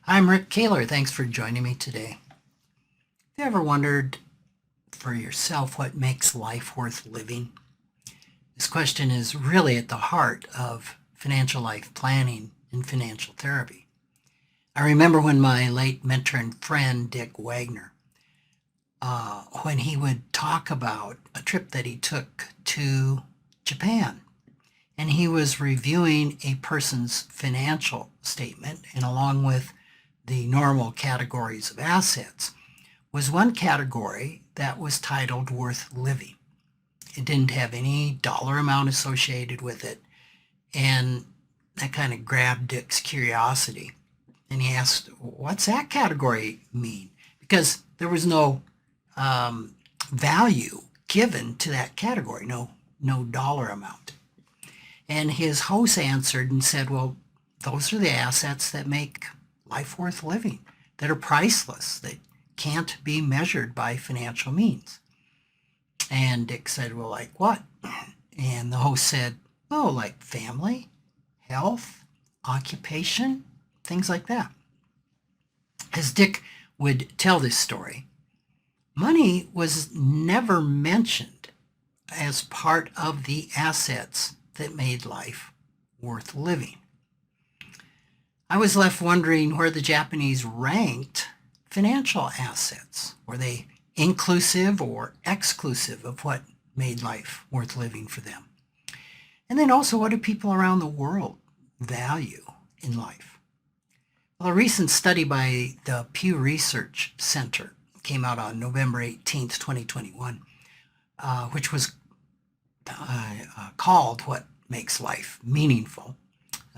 I'm Rick Kaler. Thanks for joining me today. Have you ever wondered for yourself what makes life worth living? This question is really at the heart of financial life planning and financial therapy. I remember when my late mentor and friend, Dick Wagner, when he would talk about a trip that he took to Japan. And he was reviewing a person's financial statement, and along with the normal categories of assets, was one category that was titled worth living. It didn't have any dollar amount associated with it, and that kind of grabbed Dick's curiosity. And he asked, what's that category mean? Because there was no value given to that category, no dollar amount. And his host answered and said, well, those are the assets that make life worth living, that are priceless, that can't be measured by financial means. And Dick said, well, like what? And the host said, oh, like family, health, occupation, things like that. As Dick would tell this story, money was never mentioned as part of the assets that made life worth living. I was left wondering where the Japanese ranked financial assets. Were they inclusive or exclusive of what made life worth living for them? And then also, what do people around the world value in life? Well, a recent study by the Pew Research Center came out on November 18th, 2021, which was called What Makes Life Meaningful,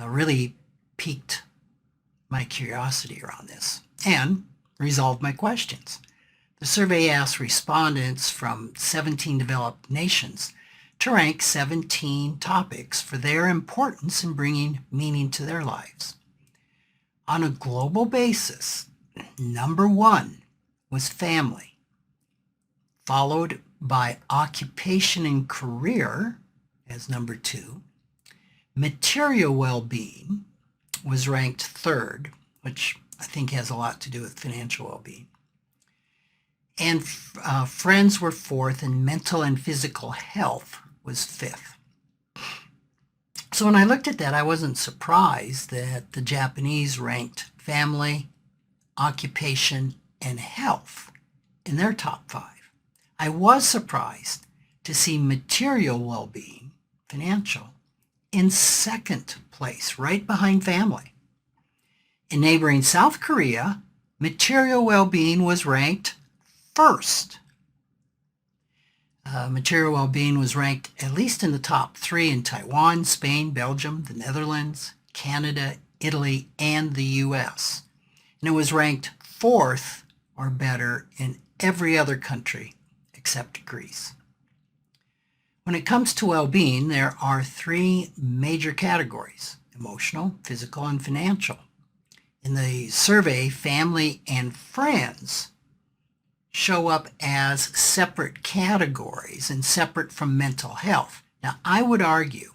really piqued my curiosity around this and resolved my questions. The survey asked respondents from 17 developed nations to rank 17 topics for their importance in bringing meaning to their lives. On a global basis, number one was family, followed by occupation and career as number two. Material well-being was ranked third, which I think has a lot to do with financial well-being. And friends were fourth, and mental and physical health was fifth. So when I looked at that, I wasn't surprised that the Japanese ranked family, occupation, and health in their top five. I was surprised to see material well-being, financial, in second place, right behind family. In neighboring South Korea, material well-being was ranked first. Material well-being was ranked at least in the top three in Taiwan, Spain, Belgium, the Netherlands, Canada, Italy, and the US. And it was ranked fourth or better in every other country except Greece. When it comes to well-being, there are three major categories: emotional, physical, and financial. In the survey, family and friends show up as separate categories and separate from mental health. Now, I would argue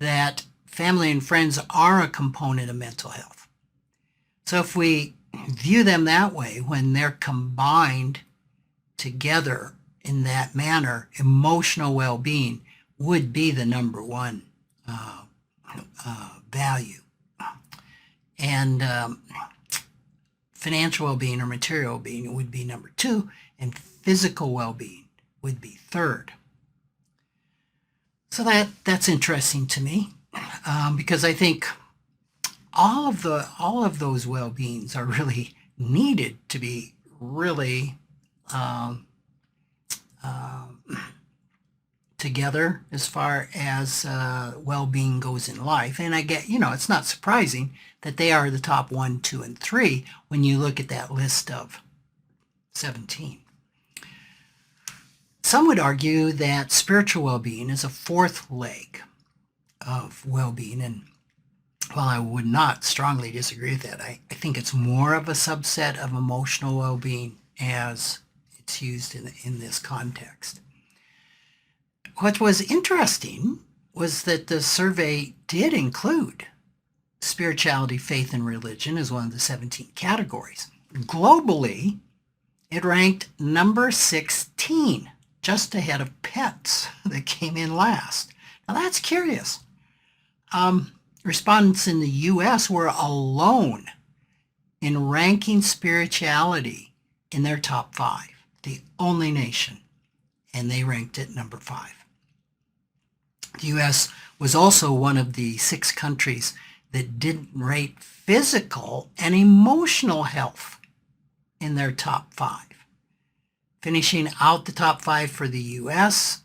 that family and friends are a component of mental health. So if we view them that way, when they're combined together in that manner, emotional well-being would be the number one value. And financial well-being or material well-being would be number two, and physical well-being would be third. So that's interesting to me, because I think all of those well-beings are really needed to be really together as far as well-being goes in life. And I get, it's not surprising that they are the top 1, 2, and 3 when you look at that list of 17. Some would argue that spiritual well-being is a fourth leg of well-being, and while I would not strongly disagree with that, I think it's more of a subset of emotional well-being as it's used in this context. What was interesting was that the survey did include spirituality, faith, and religion is one of the 17 categories. Globally, it ranked number 16, just ahead of pets that came in last. Now that's curious. Respondents in the U.S. were alone in ranking spirituality in their top 5, the only nation, and they ranked it number 5. The U.S. was also one of the 6 countries that didn't rate physical and emotional health in their top 5. Finishing out the top 5 for the U.S.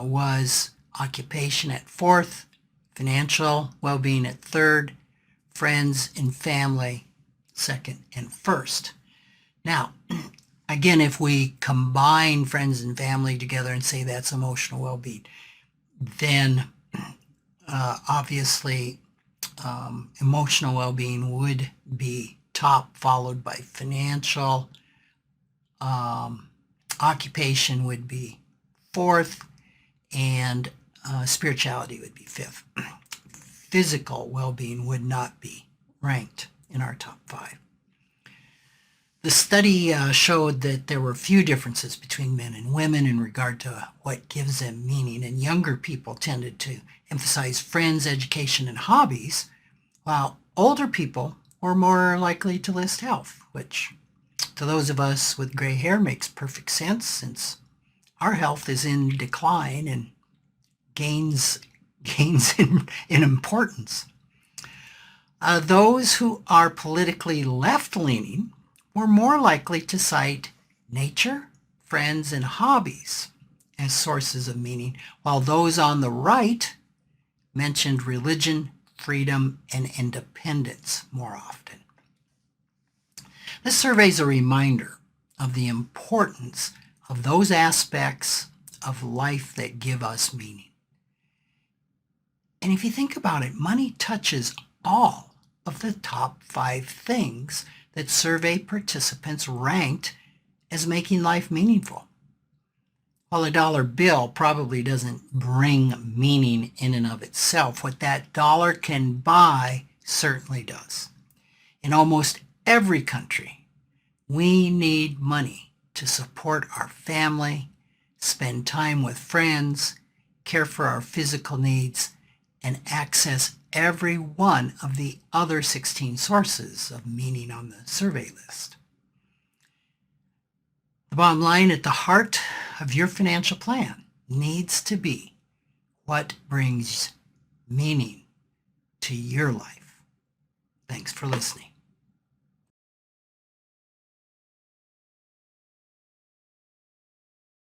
Was occupation at 4th, financial well-being at 3rd, friends and family 2nd and 1st. Now, again, if we combine friends and family together and say that's emotional well-being, then obviously emotional well-being would be top, followed by financial. Occupation would be 4th, and spirituality would be 5th. Physical well-being would not be ranked in our top 5. The study showed that there were few differences between men and women in regard to what gives them meaning, and younger people tended to emphasize friends, education, and hobbies, while older people were more likely to list health, which to those of us with gray hair makes perfect sense, since our health is in decline and gains in importance. Those who are politically left-leaning were more likely to cite nature, friends, and hobbies as sources of meaning, while those on the right mentioned religion, freedom, and independence more often. This survey is a reminder of the importance of those aspects of life that give us meaning. And if you think about it, money touches all of the top 5 things that survey participants ranked as making life meaningful. While a dollar bill probably doesn't bring meaning in and of itself, what that dollar can buy certainly does. In almost every country, we need money to support our family, spend time with friends, care for our physical needs, and access every one of the other 16 sources of meaning on the survey list. The bottom line, at the heart of your financial plan needs to be what brings meaning to your life. Thanks for listening.